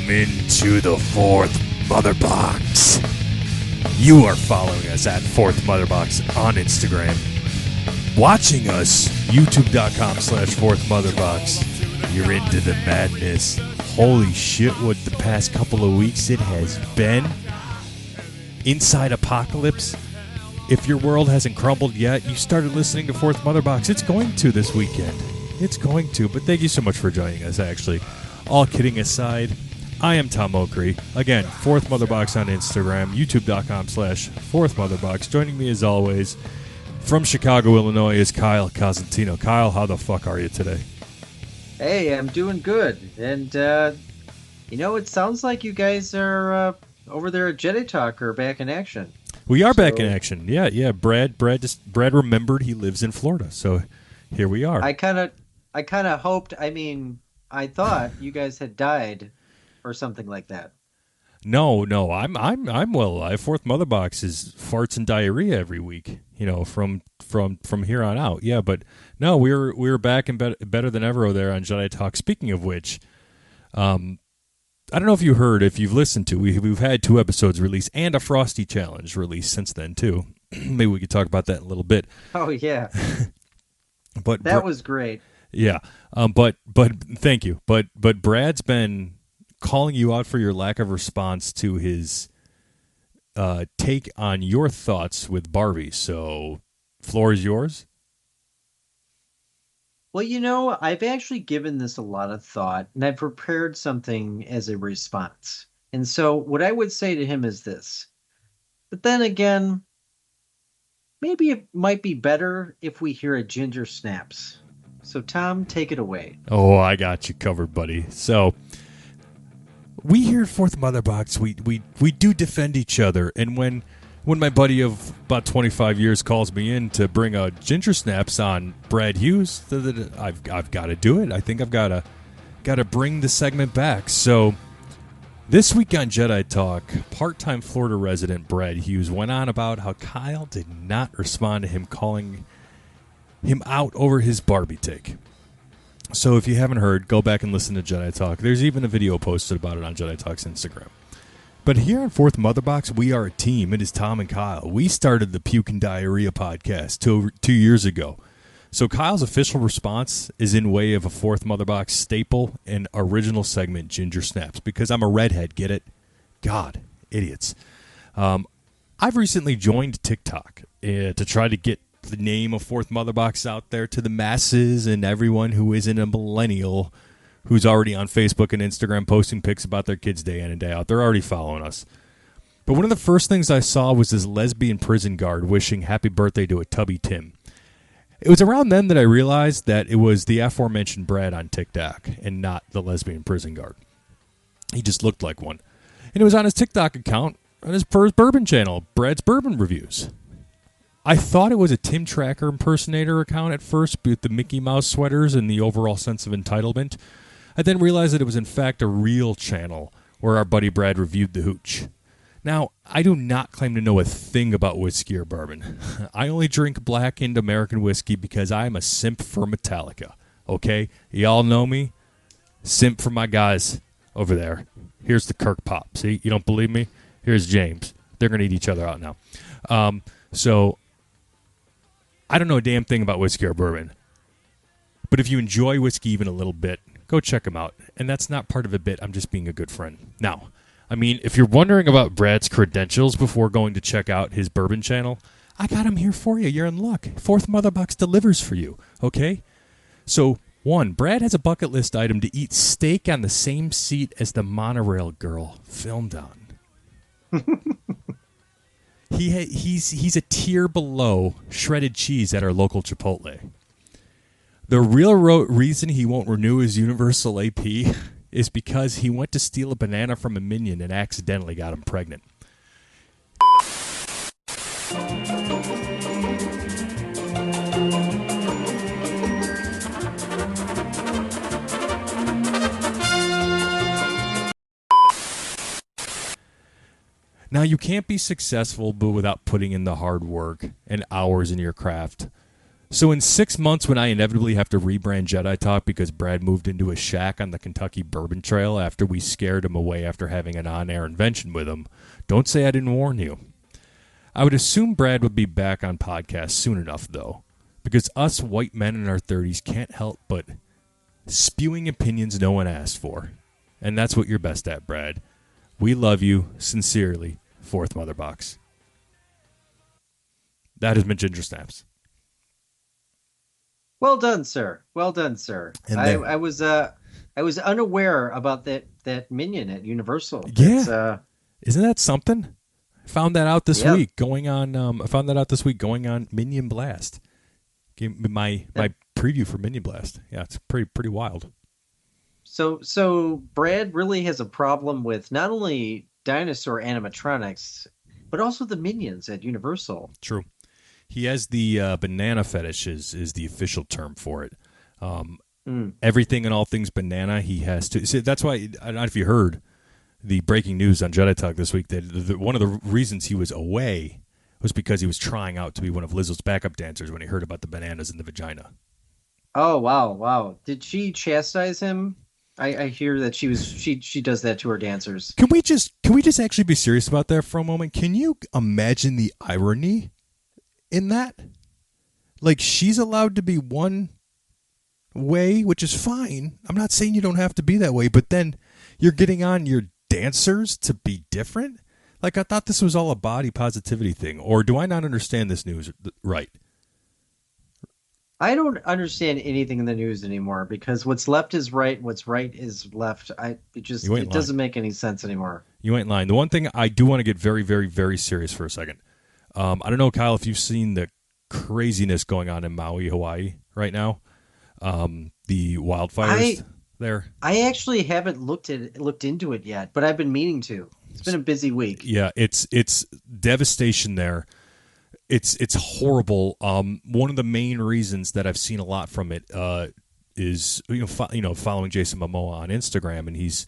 Welcome into the Fourth Mother Box. You are following us at Fourth Mother Box on Instagram. Watching us, youtube.com/Fourth Mother Box. You're into the madness. Holy shit, what the past couple of weeks it has been. Inside Apocalypse. If your world hasn't crumbled yet, you started listening to Fourth Mother Box. It's going to this weekend. It's going to, but thank you so much for joining us, actually. All kidding aside, I am Tom Okri. Again, Fourth Mother Box on Instagram, youtube.com/Fourth Mother Box. Joining me as always from Chicago, Illinois is Kyle Cosentino. Kyle, how the fuck are you today? Hey, I'm doing good. And, it sounds like you guys are over there at Jedi Talk or back in action. We are back in action. Yeah. Brad remembered he lives in Florida, so here we are. I kind of hoped, I thought you guys had died or something like that. No, I'm well alive. Fourth Mother Box is farts and diarrhea every week, from here on out. Yeah, but no, we're back and better than ever there on Jedi Talk. Speaking of which, I don't know if you heard, if you've listened to, we've had 2 episodes released and a Frosty Challenge released since then too. Maybe we could talk about that in a little bit. Oh yeah, but that was great. Yeah, but thank you. But Brad's been calling you out for your lack of response to his take on your thoughts with Barbie. So, floor is yours. Well, I've actually given this a lot of thought, and I've prepared something as a response. And so what I would say to him is this. But then again, maybe it might be better if we hear a ginger snaps. So, Tom, take it away. Oh, I got you covered, buddy. So, we here at Fourth Mother Box, we do defend each other. And when my buddy of about 25 years calls me in to bring a ginger snaps on Brad Hughes, I've got to do it. I think I've got to bring the segment back. So, this week on Jedi Talk, part-time Florida resident Brad Hughes went on about how Kyle did not respond to him calling him out over his Barbie take. So if you haven't heard, go back and listen to Jedi Talk. There's even a video posted about it on Jedi Talk's Instagram. But here on Fourth Mother Box, we are a team. It is Tom and Kyle. We started the Puke and Diarrhea podcast 2 years ago. So Kyle's official response is in way of a Fourth Mother Box staple and original segment, Ginger Snaps, because I'm a redhead, get it? God, idiots. I've recently joined TikTok to try to get the name of Fourth Mother Box out there to the masses and everyone who isn't a millennial who's already on Facebook and Instagram posting pics about their kids day in and day out. They're already following us. But one of the first things I saw was this lesbian prison guard wishing happy birthday to a Tubby Tim. It was around then that I realized that it was the aforementioned Brad on TikTok and not the lesbian prison guard. He just looked like one. And it was on his TikTok account on his bourbon channel, Brad's Bourbon Reviews. I thought it was a Tim Tracker impersonator account at first with the Mickey Mouse sweaters and the overall sense of entitlement. I then realized that it was in fact a real channel where our buddy Brad reviewed the hooch. Now, I do not claim to know a thing about whiskey or bourbon. I only drink blackened American whiskey because I am a simp for Metallica. Okay? Y'all know me? Simp for my guys over there. Here's the Kirk Pop. See? You don't believe me? Here's James. They're going to eat each other out now. So I don't know a damn thing about whiskey or bourbon. But if you enjoy whiskey even a little bit, go check them out. And that's not part of a bit. I'm just being a good friend. Now, if you're wondering about Brad's credentials before going to check out his bourbon channel, I got him here for you. You're in luck. Fourth Mother Box delivers for you. Okay? So, 1, Brad has a bucket list item to eat steak on the same seat as the monorail girl filmed on. He's a tier below shredded cheese at our local Chipotle. The real reason he won't renew his Universal AP is because he went to steal a banana from a minion and accidentally got him pregnant. Now, you can't be successful but without putting in the hard work and hours in your craft. So in 6 months, when I inevitably have to rebrand Jedi Talk because Brad moved into a shack on the Kentucky Bourbon Trail after we scared him away after having an on-air invention with him, don't say I didn't warn you. I would assume Brad would be back on podcast soon enough, though, because us white men in our 30s can't help but spewing opinions no one asked for. And that's what you're best at, Brad. We love you, sincerely, Fourth Mother Box. That has been Ginger Snaps. Well done, sir. Well done, sir. And I was unaware about that minion at Universal. Yeah. Isn't that something? I found that out this Yeah. week going on. I found that out this week going on Minion Blast. Gave me my preview for Minion Blast. Yeah, it's pretty wild. So Brad really has a problem with not only dinosaur animatronics, but also the minions at Universal. True. He has the banana fetish is the official term for it. Everything and all things banana, he has to. See, that's why, I don't know if you heard the breaking news on Jedi Talk this week, that one of the reasons he was away was because he was trying out to be one of Lizzo's backup dancers when he heard about the bananas in the vagina. Oh, wow. Did she chastise him? I hear that she does that to her dancers. Can we just actually be serious about that for a moment? Can you imagine the irony in that? Like, she's allowed to be one way, which is fine. I'm not saying you don't have to be that way, but then you're getting on your dancers to be different? Like, I thought this was all a body positivity thing, or do I not understand this news right? I don't understand anything in the news anymore because what's left is right, what's right is left. It doesn't make any sense anymore. You ain't lying. The one thing I do want to get very, very, very serious for a second. I don't know, Kyle, if you've seen the craziness going on in Maui, Hawaii right now. The wildfires there. I actually haven't looked into it yet, but I've been meaning to. It's been a busy week. Yeah, it's devastation there. It's horrible. One of the main reasons that I've seen a lot from it is following Jason Momoa on Instagram, and he's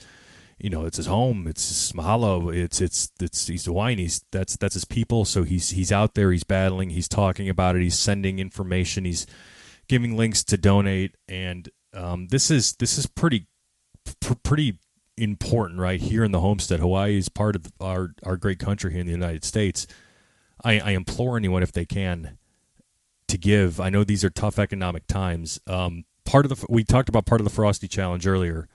it's his home, it's his mahalo, he's Hawaiian, that's his people. So he's out there, he's battling, he's talking about it, he's sending information, he's giving links to donate, and this is pretty important right here in the homestead. Hawaii is part of our great country here in the United States. I implore anyone, if they can, to give. I know these are tough economic times. We talked about part of the Frosty Challenge earlier.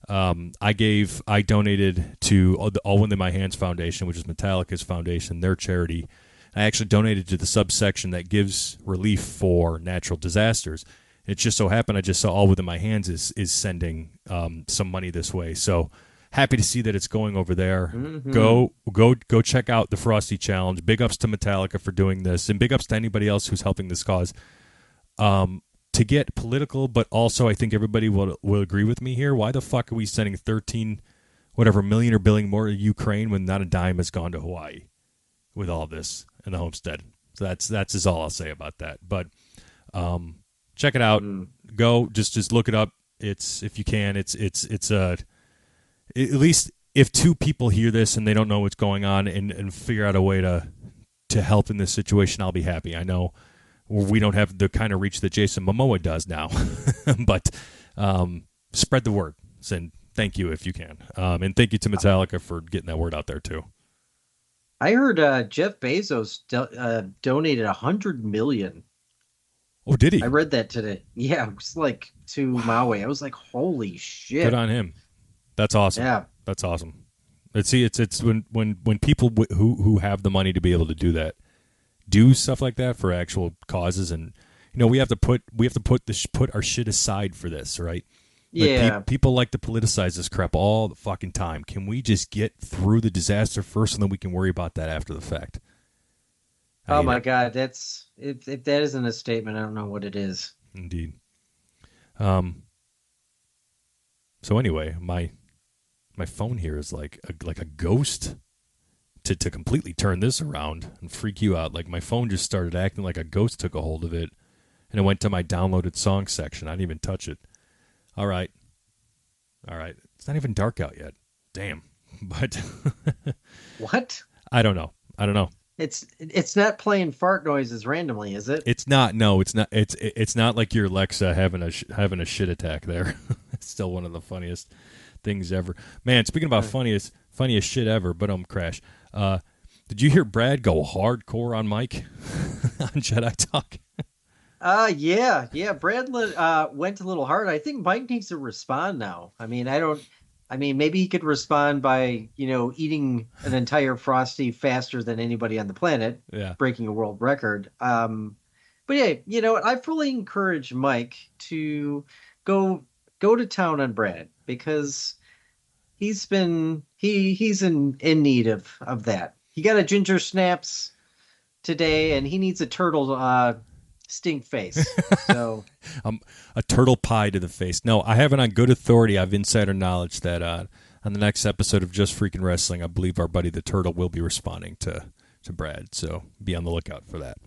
I donated to the All Within My Hands Foundation, which is Metallica's foundation, their charity. I actually donated to the subsection that gives relief for natural disasters. It just so happened I just saw All Within My Hands is sending some money this way. So happy to see that it's going over there. Mm-hmm. Go check out the Frosty Challenge. Big ups to Metallica for doing this, and big ups to anybody else who's helping this cause. To get political, but also I think everybody will agree with me here. Why the fuck are we sending 13 million or billion more to Ukraine when not a dime has gone to Hawaii with all this in the homestead? So that's all I'll say about that. But check it out. Go just look it up. It's, if you can, it's at least if two people hear this and they don't know what's going on and figure out a way to help in this situation, I'll be happy. I know we don't have the kind of reach that Jason Momoa does now, but spread the word. And thank you if you can. And thank you to Metallica for getting that word out there too. I heard Jeff Bezos donated $100 million. Oh, did he? I read that today. Yeah, it was like to Maui. I was like, holy shit. Good on him. That's awesome. Yeah, that's awesome. It's when people who have the money to be able to do that, do stuff like that for actual causes, and we have to put our shit aside for this, right? Yeah. People like to politicize this crap all the fucking time. Can we just get through the disaster first, and then we can worry about that after the fact? Oh my God, that's if that isn't a statement, I don't know what it is. Indeed. So anyway, my phone here is like a ghost. To completely turn this around and freak you out, like my phone just started acting like a ghost took a hold of it, and it went to my downloaded songs section. I didn't even touch it. All right. It's not even dark out yet. Damn. But what? I don't know. It's not playing fart noises randomly, is it? It's not. No, it's not. It's not like your Alexa having having a shit attack there. It's still one of the funniest things ever. Man, speaking about Uh, funniest shit ever, but crash. Did you hear Brad go hardcore on Mike on Jedi Talk? yeah. Went a little hard. I think Mike needs to respond now. I mean, maybe he could respond by, eating an entire Frosty faster than anybody on the planet, Yeah. breaking a world record. But yeah, I fully encourage Mike to go go to town on Brad because he's in need of that. He got a ginger snaps today, and he needs a turtle stink face. So A turtle pie to the face. No, I have it on good authority. I have insider knowledge that on the next episode of Just Freaking Wrestling, I believe our buddy the Turtle will be responding to Brad. So be on the lookout for that.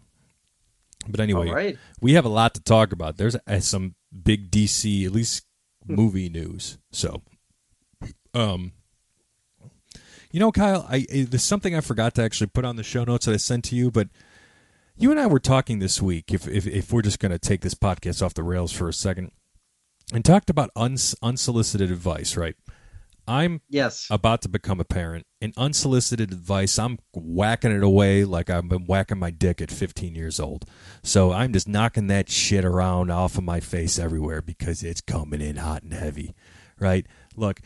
But all anyway, right. we have a lot to talk about. There's some big DC, at least movie news. So, um, Kyle, there's something I forgot to actually put on the show notes that I sent to you, but you and I were talking this week, if we're just going to take this podcast off the rails for a second, and talked about unsolicited advice, right? I'm Yes. about to become a parent, and unsolicited advice, I'm whacking it away like I've been whacking my dick at 15 years old. So I'm just knocking that shit around off of my face everywhere because it's coming in hot and heavy, right? Look,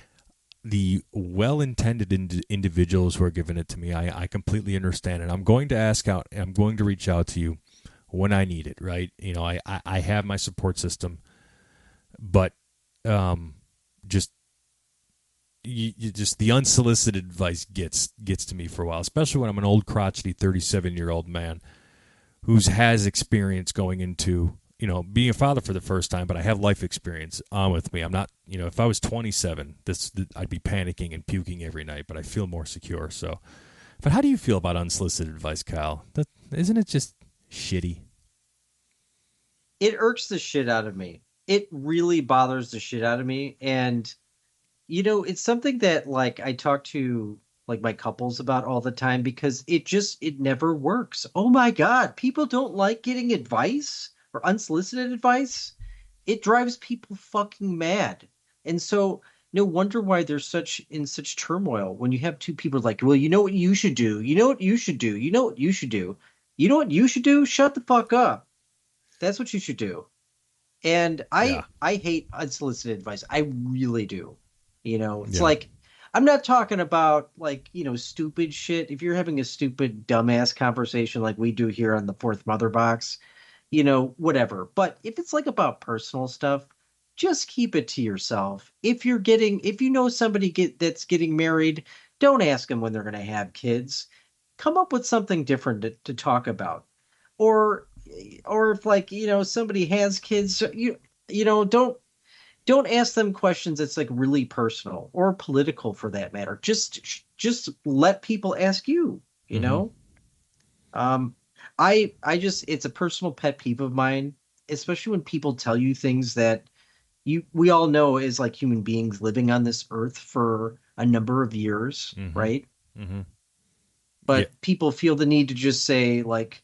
the well-intended individuals who are giving it to me, I completely understand it. I'm going to ask out. I'm going to reach out to you when I need it. Right? I have my support system, but just just the unsolicited advice gets to me for a while, especially when I'm an old crotchety 37-year-old man who has experience going into being a father for the first time, but I have life experience on with me. I'm not, if I was 27, I'd be panicking and puking every night, but I feel more secure. So, but how do you feel about unsolicited advice, Kyle? Isn't it just shitty? It irks the shit out of me. It really bothers the shit out of me. And, it's something that like I talk to like my couples about all the time because it never works. Oh my God. People don't like getting advice or unsolicited advice. It drives people fucking mad. And so no wonder why they're such turmoil when you have two people like, well, you know what you should do. You know what you should do. You know what you should do. You know what you should do? Shut the fuck up. That's what you should do. And Yeah, I hate unsolicited advice. I really do. It's yeah. like I'm not talking about like, stupid shit. If you're having a stupid dumbass conversation like we do here on the Fourth Mother Box, whatever. But if it's like about personal stuff, just keep it to yourself. If you know somebody that's getting married, don't ask them when they're going to have kids. Come up with something different to talk about. Or or if like, somebody has kids, don't ask them questions that's like really personal or political for that matter. Just let people ask you, you Mm-hmm. know? Um, I just it's a personal pet peeve of mine, especially when people tell you things that we all know as like human beings living on this earth for a number of years, Mm-hmm. right? Mm-hmm. Yeah. But people feel the need to just say like,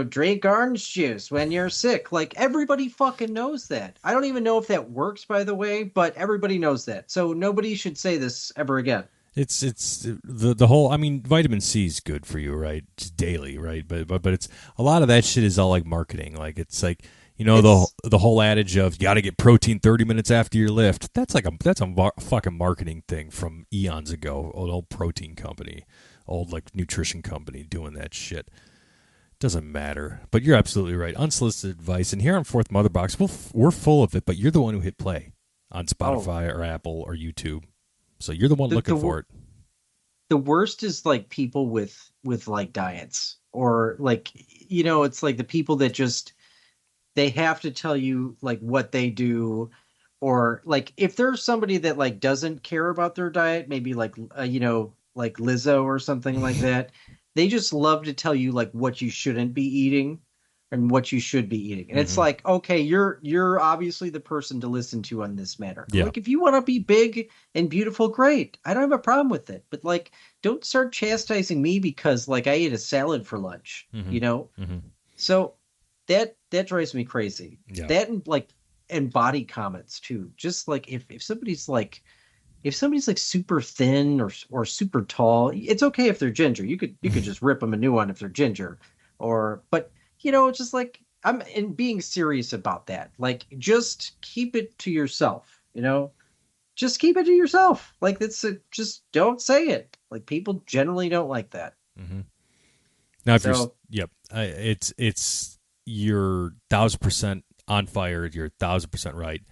drink orange juice when you're sick. Like everybody fucking knows that. I don't even know if that works, by the way, but everybody knows that. So nobody should say this ever again. It's the whole. I mean, vitamin C is good for you, right? Just daily, right? But it's a lot of that shit is all like marketing. Like it's like It's the whole adage of you got to get protein 30 minutes after your lift. That's a fucking marketing thing from eons ago. Old protein company, old like nutrition company doing that shit. Doesn't matter. But you're absolutely right. Unsolicited advice, and here on Fourth Mother Box, we're full of it. But you're the one who hit play on oh Spotify or Apple or YouTube, so you're the one the looking the for it. the worst is like people with like diets or like it's like the people that just they have to tell you like what they do or like if there's somebody that like doesn't care about their diet, maybe like like Lizzo or something like that, they just love to tell you like what you shouldn't be eating and what you should be eating. And it's Hmm. like, okay, you're obviously the person to listen to on this matter. Yeah. Like if you want to be big and beautiful, great. I don't have a problem with it. But like don't start chastising me because like I ate a salad for lunch, Hmm. you know? Hmm. So that drives me crazy. Yeah. That and like and body comments too. Just like if somebody's like super thin or super tall, it's okay if they're ginger. You could just rip them a new one if they're ginger. Or but it's just like I'm in being serious about that. Like just keep it to yourself. Just keep it to yourself. Like just don't say it. Like people generally don't like that. Hmm. Now, if you're, So yep, it's you're 1,000% on fire. You're 1,000% right.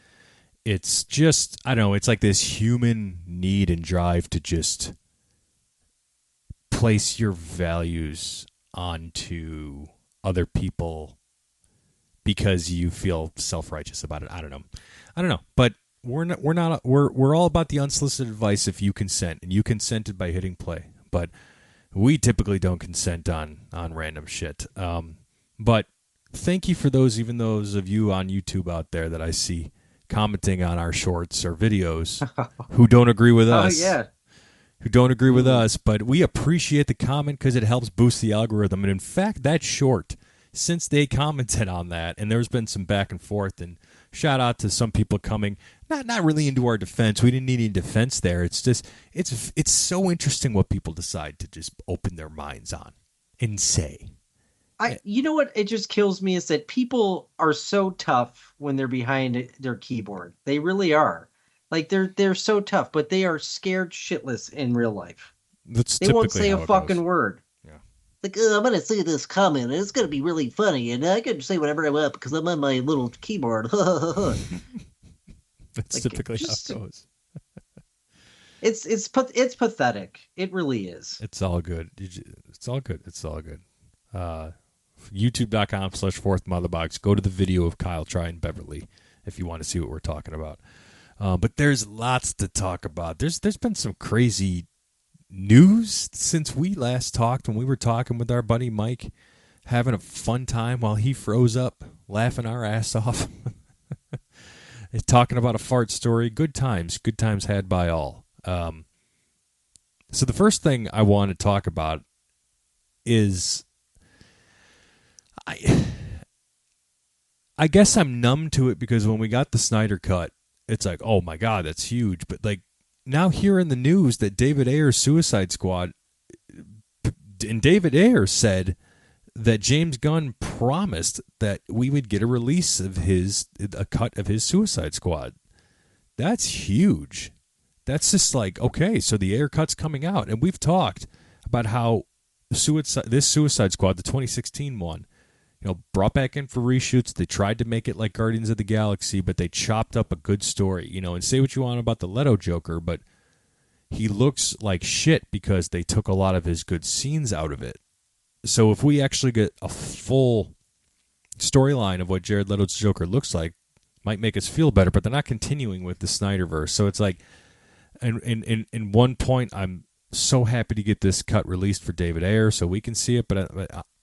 It's just I don't know. It's like this human need and drive to just place your values onto other people because you feel self-righteous about it. I don't know, but we're all about the unsolicited advice if you consent, and you consented by hitting play, but we typically don't consent on random shit. But thank you for those of you on YouTube out there that I see commenting on our shorts or videos who don't agree with oh us, yeah. Mm. but we appreciate the comment because it helps boost the algorithm. And in fact, that short, since they commented on that, and there's been some back and forth, and shout out to some people coming, not really into our defense. We didn't need any defense there. It's just it's so interesting what people decide to just open their minds on and say. You know what it just kills me is that people are so tough when they're behind their keyboard. They really are. Like they're so tough, but they are scared shitless in real life. That's They won't typically say a how it goes. fucking word. Yeah, Like, oh, I'm gonna say this comment, and it's gonna be really funny, and I can say whatever I want because I'm on my little keyboard. that's Like, typically how it just goes. it's pathetic. It really is. It's all good. It's all good. It's all good. Uh, YouTube.com/fourth motherbox. Go to the video of Kyle trying Beverly if you want to see what we're talking about. But there's lots to talk about. There's been some crazy news since we last talked when we were talking with our buddy Mike, having a fun time while he froze up, laughing our ass off, talking about a fart story. Good times had by all. So the first thing I want to talk about is I I guess I'm numb to it because when we got the Snyder cut, it's like, oh my god, that's huge. But like now hearing the news that David Ayer's Suicide Squad, and David Ayer said that James Gunn promised that we would get a release of a cut of his Suicide Squad. That's huge. That's just like, okay, so the Ayer cut's coming out, and we've talked about how this Suicide Squad, the 2016 one, brought back in for reshoots. They tried to make it like Guardians of the Galaxy, but they chopped up a good story. And say what you want about the Leto Joker, but he looks like shit because they took a lot of his good scenes out of it. So if we actually get a full storyline of what Jared Leto's Joker looks like, might make us feel better, but they're not continuing with the Snyderverse. So it's like, in one point, I'm so happy to get this cut released for David Ayer so we can see it. But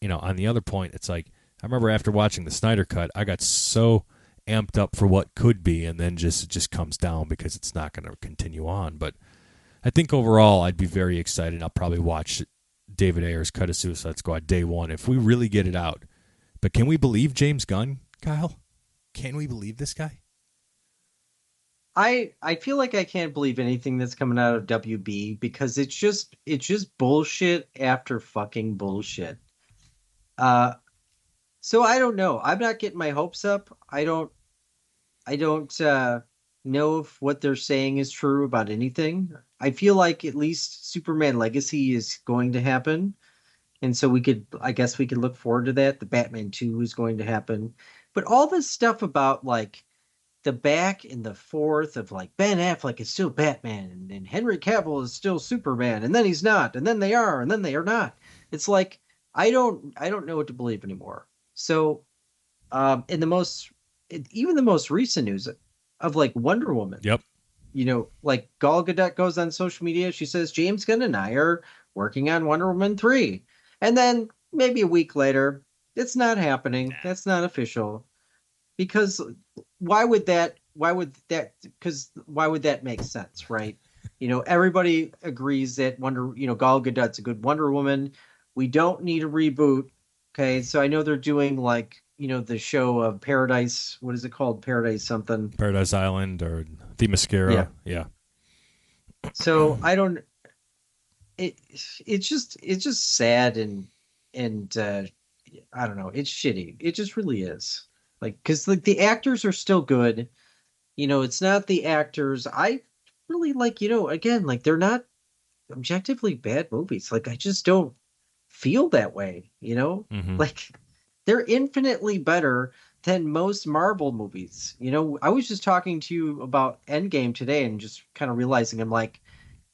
on the other point, it's like I remember after watching the Snyder cut, I got so amped up for what could be, and then it just comes down because it's not going to continue on. But I think overall, I'd be very excited. I'll probably watch David Ayer's cut of Suicide Squad day one if we really get it out. But can we believe James Gunn, Kyle? Can we believe this guy? I feel like I can't believe anything that's coming out of WB because it's just bullshit after fucking bullshit. Uh, so I don't know. I'm not getting my hopes up. I don't know if what they're saying is true about anything. I feel like at least Superman Legacy is going to happen. And so I guess we could look forward to that. The Batman 2 is going to happen. But all this stuff about like the back and the forth of like Ben Affleck is still Batman and Henry Cavill is still Superman and then he's not and then they are and then they are not. It's like I don't know what to believe anymore. So in even the most recent news of like Wonder Woman, Yep. like Gal Gadot goes on social media, she says James Gunn and I are working on Wonder Woman 3. And then maybe a week later, It's not happening. Nah. That's not official. Because why would that? Why would that? Because why would that make sense, right? Everybody agrees that Gal Gadot's a good Wonder Woman. We don't need a reboot. Okay, so I know they're doing like the show of Paradise. What is it called? Paradise something. Paradise Island or Yeah. Themyscira. Yeah. So I don't. It it's just sad and I don't know. It's shitty. It just really is. Like, because like the actors are still good. It's not the actors. I really like, again, like they're not objectively bad movies. Like I just don't feel that way. Mm-hmm. Like they're infinitely better than most Marvel movies. I was just talking to you about Endgame today and just kind of realizing I'm like,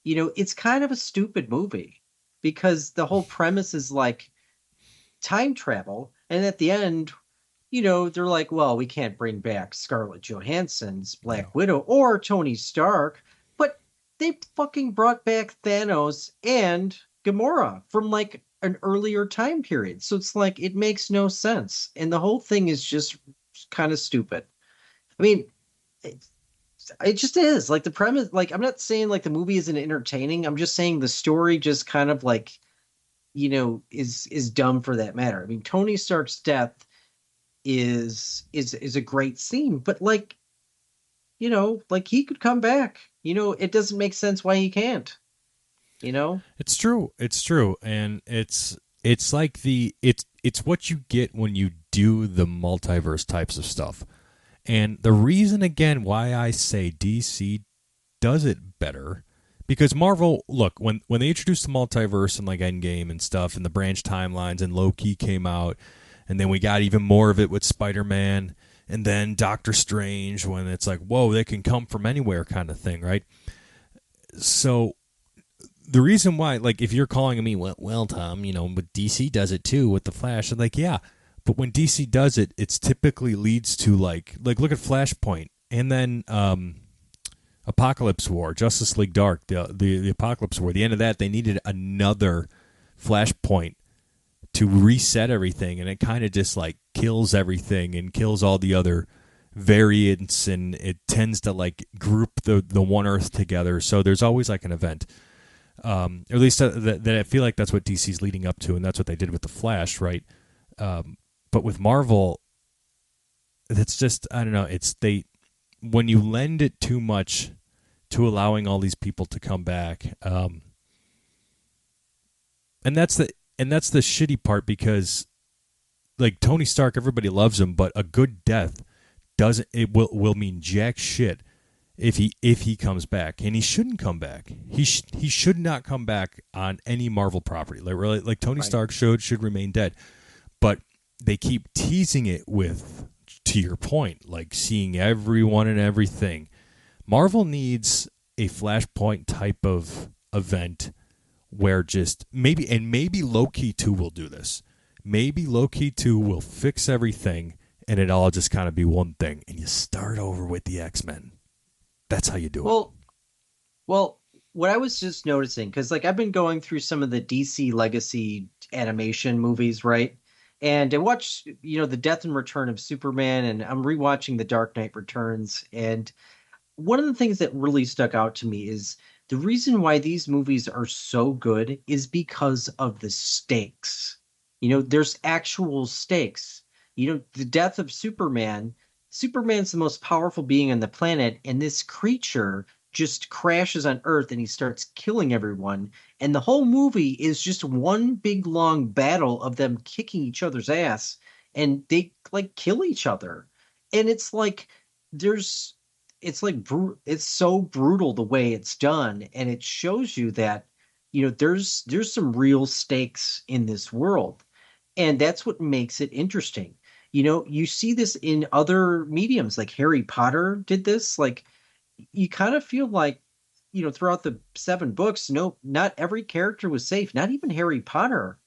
it's kind of a stupid movie because the whole premise is like time travel, and at the end, they're like, well, we can't bring back Scarlett Johansson's Black No. Widow or Tony Stark, but they fucking brought back Thanos and Gamora from like an earlier time period. So it's like it makes no sense. And the whole thing is just kind of stupid. I mean, it, it just is. Like the premise, like I'm not saying like the movie isn't entertaining. I'm just saying the story just kind of like, is dumb for that matter. I mean, Tony Stark's death is a great scene, but like he could come back. It doesn't make sense why he can't, you know? It's true. It's true, and it's like it's what you get when you do the multiverse types of stuff. And the reason again why I say DC does it better, because Marvel, look, when they introduced the multiverse and like Endgame and stuff and the branch timelines and Loki came out, and then we got even more of it with Spider-Man and then Doctor Strange, when it's like, whoa, they can come from anywhere kind of thing, right? So the reason why, like, if you're calling me, well, Tom, but DC does it too with the Flash. I'm like, yeah, but when DC does it, it's typically leads to like look at Flashpoint, and then Apocalypse War, Justice League Dark, the Apocalypse War. The end of that, they needed another Flashpoint to reset everything, and it kind of just like kills everything and kills all the other variants, and it tends to like group the one Earth together. So there's always like an event. Or at least that I feel like that's what DC's leading up to, and that's what they did with the Flash, right? But with Marvel, it's just, I don't know. It's when you lend it too much to allowing all these people to come back, and that's the shitty part, because like Tony Stark, everybody loves him, but a good death doesn't, it will mean jack shit if he comes back, and he shouldn't come back. He should not come back on any Marvel property. Like really, like Tony Right. Stark should remain dead, but they keep teasing it with, to your point, like seeing everyone and everything. Marvel needs a Flashpoint type of event where just maybe Loki 2 will do this. Maybe Loki 2 will fix everything and it all just kind of be one thing, and you start over with the X-Men. That's how you do it. Well, well, what I was just noticing, because like I've been going through some of the DC legacy animation movies, right? And I watched, the Death and Return of Superman, and I'm rewatching The Dark Knight Returns. And one of the things that really stuck out to me is the reason why these movies are so good is because of the stakes. There's actual stakes. The death of Superman, Superman's the most powerful being on the planet, and this creature just crashes on Earth and he starts killing everyone. And the whole movie is just one big long battle of them kicking each other's ass, and they like kill each other. And it's like there's it's so brutal the way it's done, and it shows you that there's some real stakes in this world, and that's what makes it interesting. You see this in other mediums, like Harry Potter did this. Like you kind of feel like throughout the seven books, no, not every character was safe, not even Harry Potter.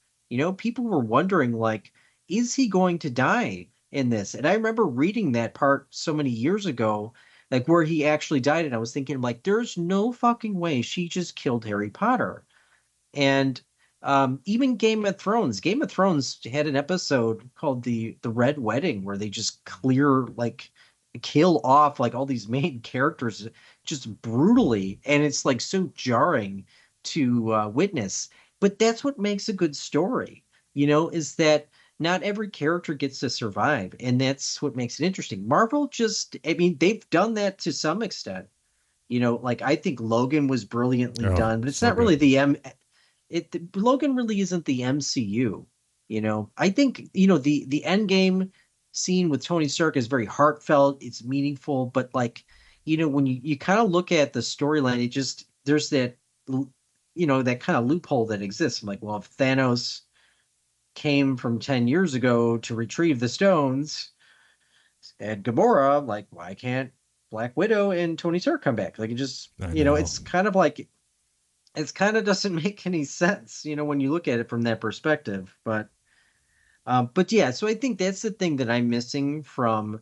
People were wondering, like, is he going to die in this? And I remember reading that part so many years ago, like where he actually died, and I was thinking, like, there's no fucking way she just killed Harry Potter. And Even Game of Thrones. Game of Thrones had an episode called the Red Wedding where they just kill off like all these main characters just brutally, and it's like so jarring to witness. But that's what makes a good story, is that not every character gets to survive, and that's what makes it interesting. Marvel just, I mean, they've done that to some extent. Like I think Logan was brilliantly Oh, done, but it's so not good. really Logan really isn't the MCU. I think the end game scene with Tony Stark is very heartfelt, it's meaningful, but like when you kind of look at the storyline, it just there's that kind of loophole that exists. I'm like, well, if Thanos came from 10 years ago to retrieve the stones and Gamora, like, why can't Black Widow and Tony Stark come back? Like, it just, I know. it's kind of like, it's kind of doesn't make any sense, when you look at it from that perspective. But yeah, so I think that's the thing that I'm missing from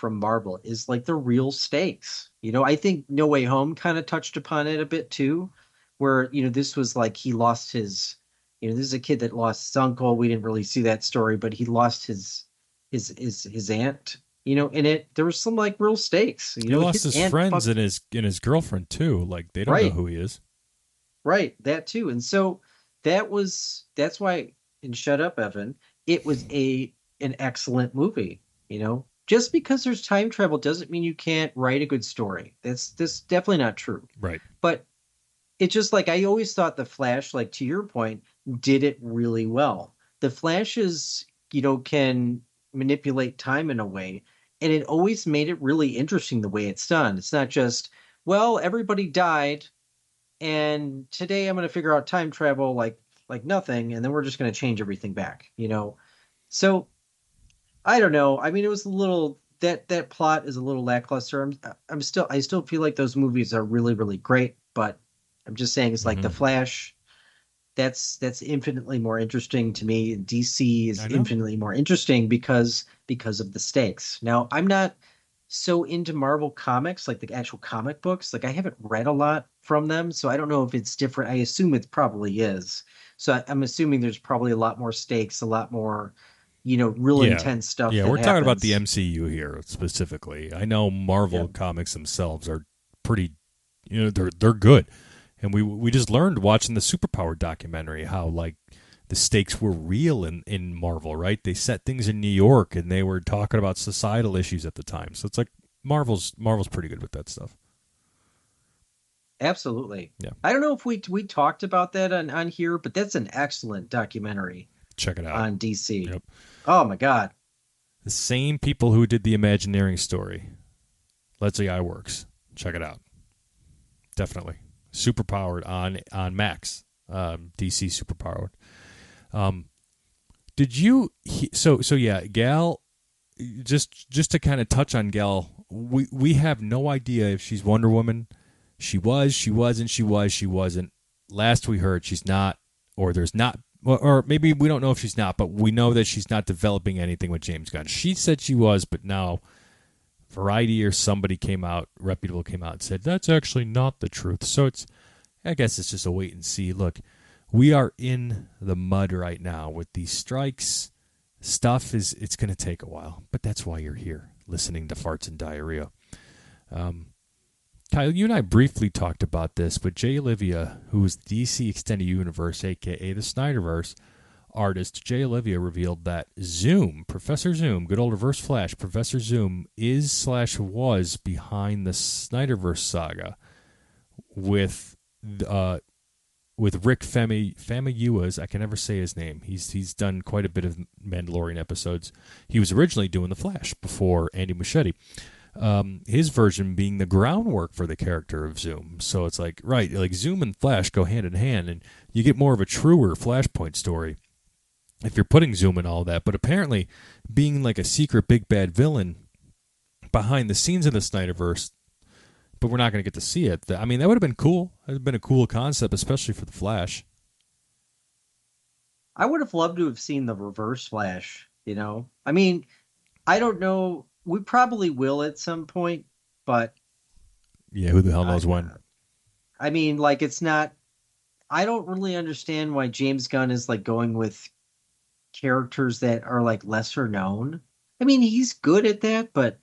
Marvel is like the real stakes. I think No Way Home kind of touched upon it a bit too, where this was like he lost his, this is a kid that lost his uncle. We didn't really see that story, but he lost his aunt. In it there was some like real stakes. He lost His his aunt friends fucked. and his girlfriend too. Like they don't know Right, who he is. right, that too. And so that's why in Shut Up, Evan, it was an excellent movie. Just because there's time travel doesn't mean you can't write a good story. That's definitely not true. Right. But it's just like I always thought the Flash, like to your point, did it really well. The Flash is, can manipulate time in a way, and it always made it really interesting the way it's done. It's not just, well, everybody died, and today I'm going to figure out time travel like nothing, and then we're just going to change everything back. So I don't know. I mean, it was a little that plot is a little lackluster. I still feel like those movies are really really great, but I'm just saying it's like The Hmm. Flash. That's infinitely more interesting to me. DC is I know. infinitely more interesting because of the stakes. Now, I'm not so into Marvel comics, like the actual comic books. Like I haven't read a lot from them, so I don't know if it's different. I assume it probably is. So I'm assuming there's probably a lot more stakes, a lot more, real Yeah. intense stuff Yeah, that we're talking about the happens. MCU here specifically. I know Marvel Yeah. comics themselves are pretty, they're good. And we just learned watching the Superpower documentary how like the stakes were real in Marvel, right? They set things in New York and they were talking about societal issues at the time. So it's like Marvel's pretty good with that stuff. Absolutely. Yeah. I don't know if we talked about that on here, but that's an excellent documentary Check it out. on DC. Yep. Oh my God. The same people who did the Imagineering story. Leslie Iwerks. Check it out. Definitely. Superpowered on Max. DC Superpowered. Um, did you? So yeah, Gal. Just to kind of touch on Gal, we have no idea if she's Wonder Woman. She was. She wasn't. She was. She wasn't. Last we heard, she's not, or there's not, or maybe we don't know if she's not, but we know that she's not developing anything with James Gunn. She said she was, but now Variety or somebody came out, reputable came out and said that's actually not the truth. So I guess it's just a wait and see. Look, we are in the mud right now with these strikes. It's going to take a while, but that's why you're here, listening to Farts and Diarrhea. Um, Kyle, you and I briefly talked about this, but Jay Olivia, who is DC Extended Universe, aka the Snyderverse artist, Jay Olivia revealed that Zoom, Professor Zoom, good old Reverse Flash, Professor Zoom is/was behind the Snyderverse saga with uh, Rick Famuyiwa's. I can never say his name. He's done quite a bit of Mandalorian episodes. He was originally doing the Flash before Andy Muschietti. His version being the groundwork for the character of Zoom. So it's like right, like Zoom and Flash go hand in hand, and you get more of a truer Flashpoint story if you're putting Zoom and all that. But apparently, being like a secret big bad villain behind the scenes of the Snyderverse, but we're not going to get to see it. I mean, that would have been cool. It would have been a cool concept, especially for the Flash. I would have loved to have seen the Reverse Flash. I mean, I don't know. We probably will at some point, but Yeah, who the hell I, knows when? I mean, like, it's not. I don't really understand why James Gunn is like going with characters that are like lesser known. I mean, he's good at that, but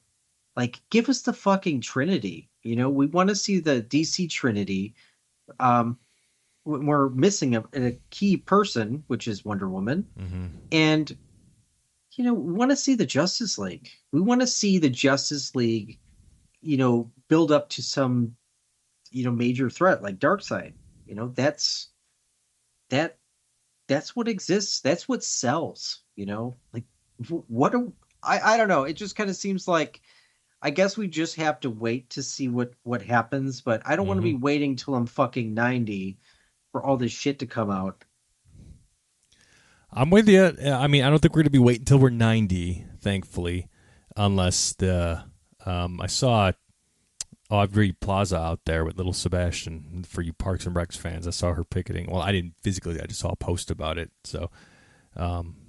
like give us the fucking Trinity. We want to see the DC Trinity. Um we're missing a key person, which is Wonder Woman. Mm-hmm. And we want to see the Justice League. We want to see the Justice League, build up to some, major threat like Darkseid. That that's what exists. That's what sells. Like what do I don't know. It just kind of seems like I guess we just have to wait to see what happens, but I don't want to Mm-hmm. be waiting till I'm fucking 90 for all this shit to come out. I'm with you. I mean, I don't think we're going to be waiting until we're 90, thankfully, unless I saw Aubrey Plaza out there with little Sebastian. For you Parks and Recs fans, I saw her picketing. Well, I didn't physically. I just saw a post about it. So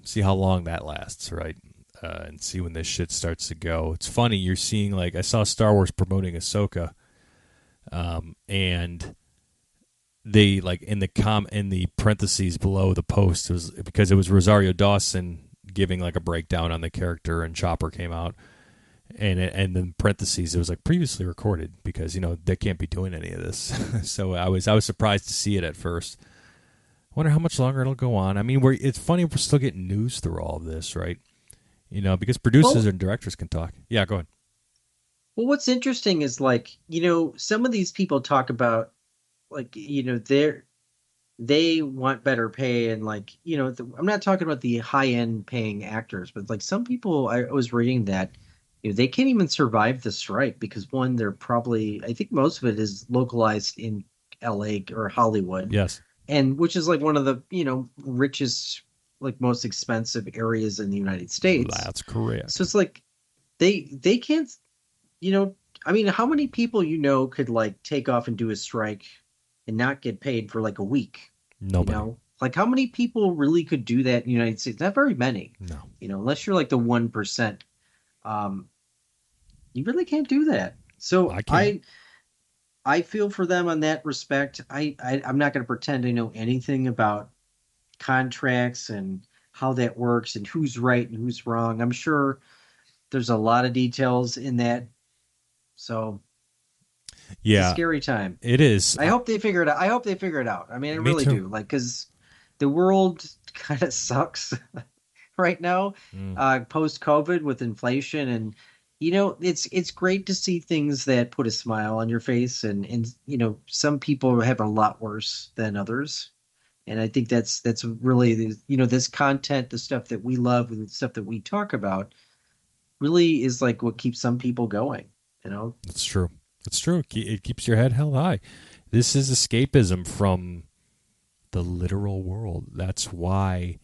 see how long that lasts, right? And see when this shit starts to go. It's funny. You're seeing, like, I saw Star Wars promoting Ahsoka, and they, like, in the parentheses below the post, it was because it was Rosario Dawson giving like a breakdown on the character, and Chopper came out, and then parentheses it was like previously recorded, because they can't be doing any of this. So I was surprised to see it at first. I wonder how much longer it'll go on. I mean, it's funny we're still getting news through all of this, right? Because producers Well, and directors can talk. Yeah, go ahead. well, what's interesting is like, some of these people talk about like, they want better pay and like, I'm not talking about the high end paying actors, but like some people I was reading that, they can't even survive the strike because one, they're probably, I think most of it is localized in LA or Hollywood, Yes, and which is like one of the, richest, like most expensive areas in the United States. that's So correct. it's like they can't, you know, I mean, how many people could like take off and do a strike and not get paid for like a week? Nobody. Like how many people really could do that in the United States? Not very many. No, Unless you're like the 1%. Um, you really can't do that. So I can't. I feel for them on that respect. I'm not going to pretend I know anything about contracts and how that works and who's right and who's wrong. I'm sure there's a lot of details in that. So it's a Yeah, scary time. it is. I hope they figure it out. I hope they figure it out. I mean, I Me really too. do. Like, because the world kind of sucks right now, Mm. post COVID with inflation, and it's great to see things that put a smile on your face, and some people have a lot worse than others, and I think that's really this content, the stuff that we love, and the stuff that we talk about, really is like what keeps some people going. You know, It's true. It's true. It keeps your head held high. This is escapism from the literal world. That's why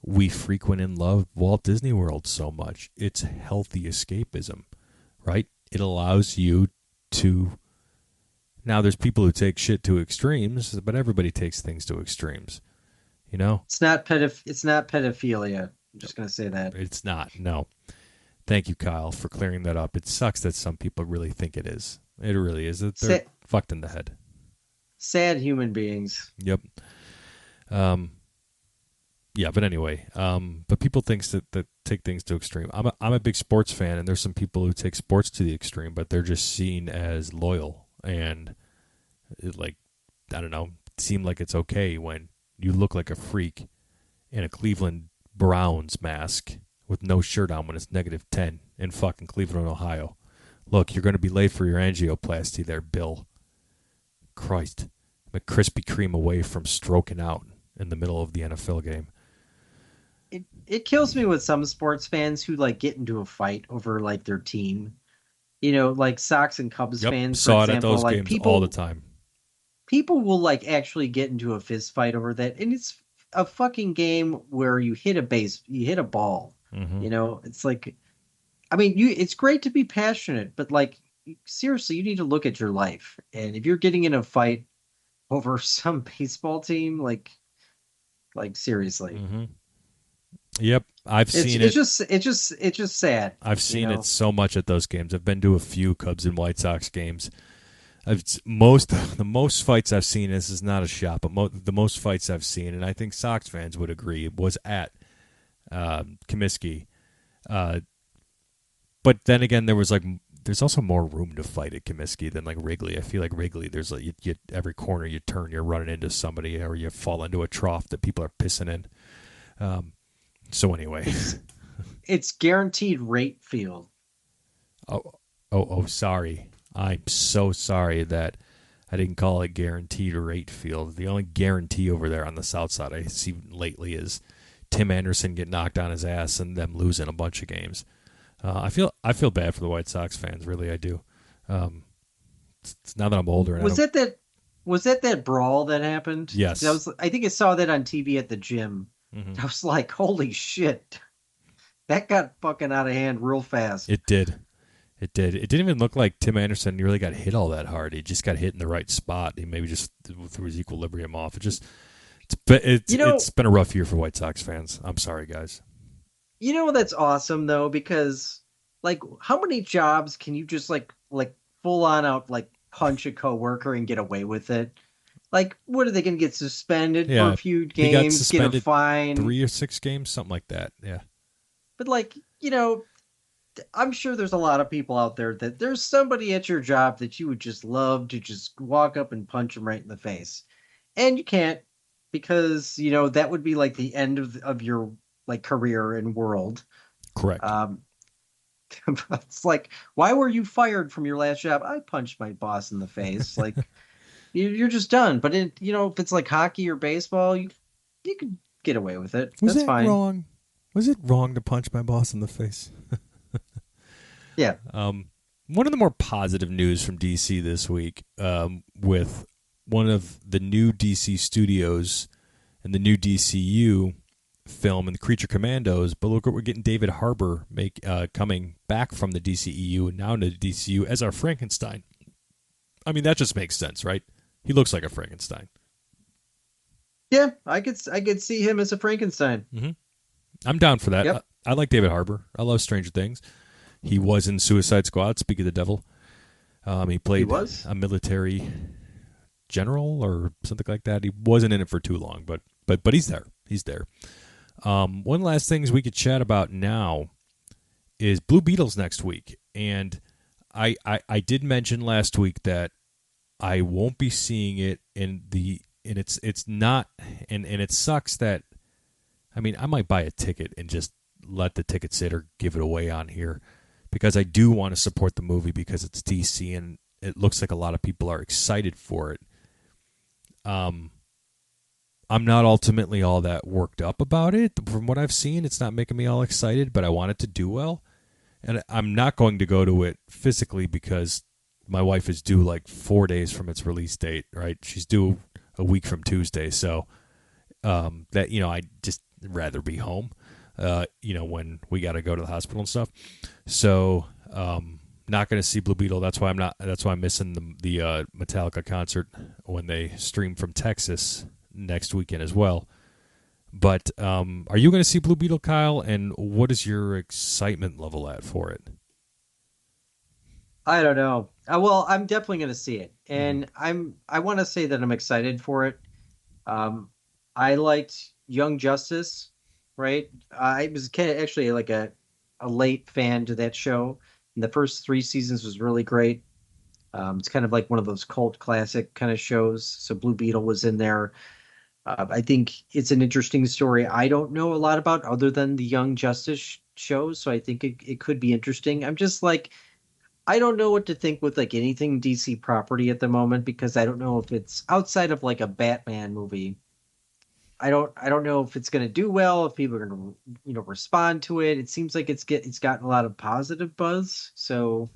we frequent and love Walt Disney World so much. It's healthy escapism, right? It allows you to. Now, there's people who take shit to extremes, but everybody takes things to extremes. You know, it's not pedophilia. I'm just gonna say that. it's not. No. Thank you, Kyle, for clearing that up. It sucks that some people really think it is. It really is. That they're Sa- fucked in the head. sad human beings. Yep. Um, yeah, but anyway, but people that take things to extreme. I'm a big sports fan, and there's some people who take sports to the extreme, but they're just seen as loyal, and like, I don't know, seem like it's okay when you look like a freak in a Cleveland Browns mask with no shirt on when it's -10 in fucking Cleveland, Ohio. Look, you're going to be late for your angioplasty there, Bill. Christ, I'm a Krispy Kreme away from stroking out in the middle of the NFL game. It kills me with some sports fans who like get into a fight over like their team. Like Sox and Cubs Yep, fans, for saw it at example. those Like games all the people time. people will like actually get into a fist fight over that, and it's a fucking game where you hit a ball. Mm-hmm. It's like, I mean, it's great to be passionate, but like seriously, you need to look at your life. And if you're getting in a fight over some baseball team, like seriously. Mm-hmm. Yep, I've It's seen it's it. just it's just sad, I've you seen it know. so much at those games. I've been to a few Cubs and White Sox games. The most fights I've seen. This is not a shot, but the most fights I've seen, and I think Sox fans would agree, was at Comiskey. Uh, but then again, there's also more room to fight at Comiskey than like Wrigley. I feel like Wrigley, there's like every corner you turn, you're running into somebody, or you fall into a trough that people are pissing in. So anyway, It's guaranteed rate field. Sorry. I'm so sorry that I didn't call it guaranteed rate field. The only guarantee over there on the south side I see lately is Tim Anderson get knocked on his ass and them losing a bunch of games. I feel bad for the White Sox fans, really I do. It's now that I'm older. And Was that brawl that happened? Yes. I think I saw that on TV at the gym. Mm-hmm. I was like, holy shit. That got fucking out of hand real fast. It did. It did. It didn't even look like Tim Anderson really got hit all that hard. He just got hit in the right spot. He maybe just threw his equilibrium off. It's been a rough year for White Sox fans. I'm sorry, guys. That's awesome though, because like how many jobs can you just like full on out like punch a coworker and get away with it? Like, what are they going to get suspended for a few games, get a fine? 3 or 6 games, something like that. Yeah. But like, I'm sure there's a lot of people out there that there's somebody at your job that you would just love to just walk up and punch them right in the face. And you can't because, that would be like the end of your like career and world. Correct. It's like, why were you fired from your last job? I punched my boss in the face. Like, you're just done. But if it's like hockey or baseball, you could get away with it. That's fine. Wrong? Was it wrong to punch my boss in the face? Yeah. One of the more positive news from DC this week, with one of the new DC studios and the new DCU film and the Creature Commandos, but look, we're getting David Harbour coming back from the DCEU and now into the DCU as our Frankenstein. I mean, that just makes sense, right? He looks like a Frankenstein. Yeah, I could see him as a Frankenstein. Mm-hmm. I'm down for that. Yep. I like David Harbour. I love Stranger Things. He was in Suicide Squad, Speak of the Devil. He played a military general or something like that. He wasn't in it for too long, but he's there. He's there. One last thing we could chat about now is Blue Beetles next week. And I did mention last week that I won't be seeing it and it's not and it sucks that I mean I might buy a ticket and just let the ticket sit or give it away on here because I do want to support the movie because it's DC and it looks like a lot of people are excited for it. I'm not ultimately all that worked up about it. From what I've seen, it's not making me all excited, but I want it to do well. And I'm not going to go to it physically because my wife is due like 4 days from its release date, right? She's due a week from Tuesday. So I'd just rather be home, when we got to go to the hospital and stuff. So not going to see Blue Beetle. That's why I'm missing the Metallica concert when they stream from Texas next weekend as well. But are you going to see Blue Beetle, Kyle? And what is your excitement level at for it? I don't know. Well, I'm definitely going to see it, and I want to say that I'm excited for it. I liked Young Justice, right? I was kind of actually like a late fan to that show. And the first 3 seasons was really great. It's kind of like one of those cult classic kind of shows. So Blue Beetle was in there. I think it's an interesting story. I don't know a lot about other than the Young Justice shows, so I think it could be interesting. I'm just like, I don't know what to think with like anything DC property at the moment because I don't know if it's outside of like a Batman movie. I don't know if it's going to do well, if people are going to respond to it. It seems like it's gotten a lot of positive buzz, so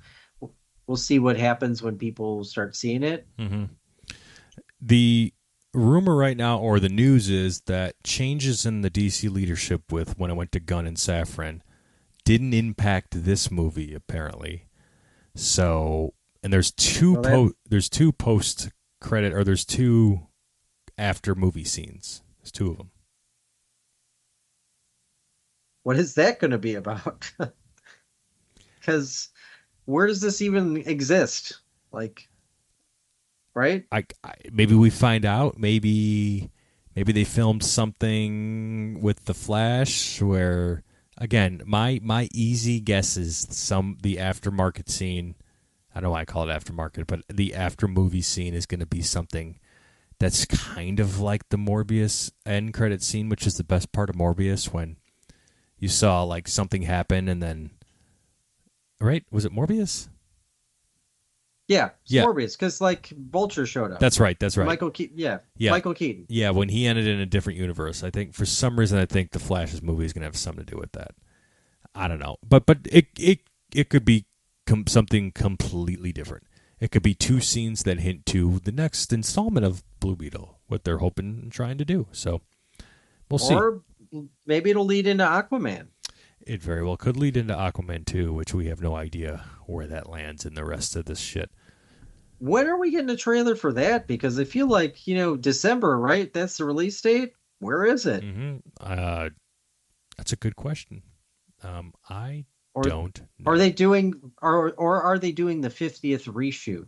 we'll see what happens when people start seeing it. Mm-hmm. The rumor right now, or the news, is that changes in the DC leadership with when it went to Gunn and Safran didn't impact this movie apparently. So, and there's two post credit, or there's 2 after movie scenes. There's 2 of them. What is that going to be about? Because where does this even exist? Like, right? Maybe we find out. Maybe they filmed something with the Flash where, again, my easy guess is the aftermarket scene. I don't know why I call it aftermarket, but the after movie scene is going to be something that's kind of like the Morbius end credit scene, which is the best part of Morbius, when you saw like something happen and then, right? Was it Morbius? Yeah, it's Yeah, Morbius because like Vulture showed up. that's right. That's right. Michael Keaton, yeah, Yeah, Michael Keaton. yeah. When he ended in a different universe, I think for some reason I think the Flash's movie is going to have something to do with that. I don't know, but it could be something completely different. It could be two scenes that hint to the next installment of Blue Beetle, what they're hoping and trying to do. So we'll see. Or maybe it'll lead into Aquaman. It very well could lead into Aquaman 2, which we have no idea where that lands in the rest of this shit. When are we getting a trailer for that? Because I feel like, December, right? That's the release date. Where is it? That's a good question. I Or don't know. are they doing the 50th reshoot?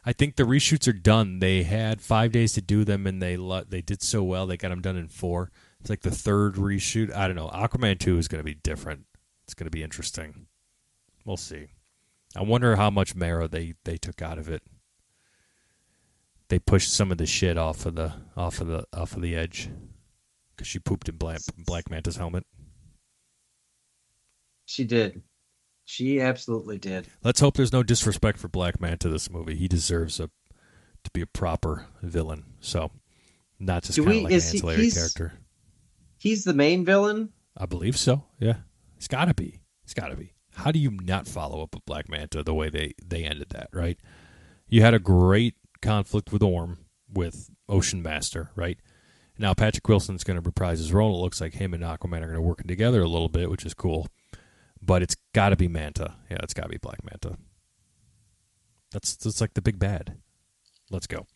I think the reshoots are done. They had 5 days to do them, and they did so well they got them done in 4. It's like the third reshoot. I don't know. Aquaman 2 is going to be different. It's going to be interesting. We'll see. I wonder how much marrow they took out of it. They pushed some of the shit off of the edge because she pooped in Black Manta's helmet. She did. She absolutely did. Let's hope there's no disrespect for Black Manta this movie. He deserves to be a proper villain. So, not just kind of like an ancillary character. He's the main villain? I believe so. Yeah, it's got to be. It's got to be. How do you not follow up with Black Manta the way they ended that? Right. You had a great conflict with Orm, with Ocean Master. Right. Now Patrick Wilson's going to reprise his role. It looks like him and Aquaman are going to work together a little bit, which is cool. But it's got to be Manta. Yeah, it's got to be Black Manta. That's like the big bad. Let's go.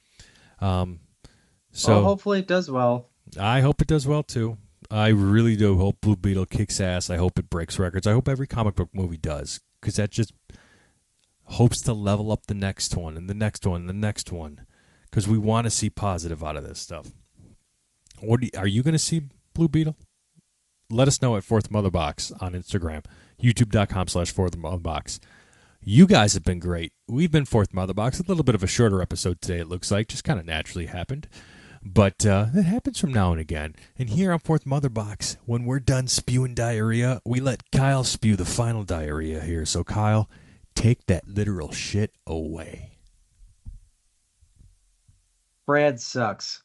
So hopefully it does well. I hope it does well too. I really do hope Blue Beetle kicks ass. I hope it breaks records. I hope every comic book movie does, because that just hopes to level up the next one and the next one and the next one, because we want to see positive out of this stuff. Are you going to see Blue Beetle? Let us know at Fourth Mother Box on Instagram, youtube.com/Fourth Mother Box. You guys have been great. We've been Fourth Mother Box. A little bit of a shorter episode today, it looks like. Just kind of naturally happened. But it happens from now and again. And here on Fourth Mother Box, when we're done spewing diarrhea, we let Kyle spew the final diarrhea here. So, Kyle, take that literal shit away. Brad sucks.